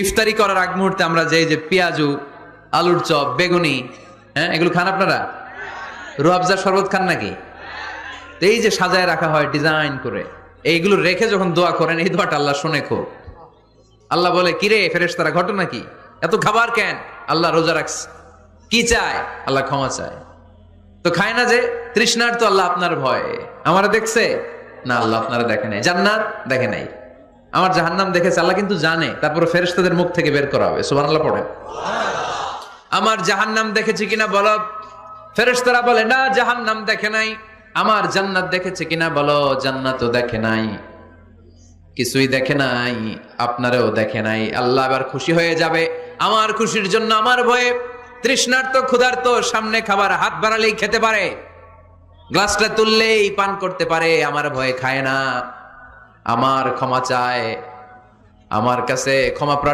ইফতারি করার আগ মুহূর্তে আমরা যে পেঁয়াজু, আলুর চপ, বেগুনি, হ্যাঁ, এগুলো খান আপনারা? রুয়াবজার শরবত খান নাকি? তো এই যে সাজায় রাখা হয় ডিজাইন করে, এইগুলো রেখে যখন দোয়া করেন, এই দোয়াটা আল্লাহ শুনে খুব। আল্লাহ বলে, কিরে ফেরেশতারা, ঘটনা কি? এত খাবার কেন? আল্লাহ রোজা রাখছে। কি চায়? আল্লাহ ক্ষমা চায়। তো খায় না যে তৃষ্ণার, তো আল্লাহ আপনার ভয়। আমারা দেখছে না, আল্লাহ আপনারা দেখে নাই। জান্নাত দেখে নাই, আমার জাহান্নাম দেখেছে আল্লাহ কিন্তু জানে। তারপরে ফেরেশতাদের মুখ থেকে বের করা হবে। সুবহানাল্লাহ পড়ে। আমার জাহান্নাম দেখেছি কিনা বলো। ফেরেশতারা বলে, না, জাহান্নাম দেখে নাই। আমার জান্নাত দেখেছে কিনা বলো। জান্নাতও দেখে নাই, কিছুই দেখে নাই, আপনারও দেখে নাই। আল্লাহ এবার খুশি হয়ে যাবে। আমার খুশির জন্য, আমার ভয়ে তৃষ্ণার্ত ক্ষুধার্ত সামনে খাবার হাত বাড়ালেই খেতে পারে, গ্লাসটা তুললেই পান করতে পারে, আমার ভয়ে খায় না। আমার ক্ষমা চায়, আমার কাছে ক্ষমা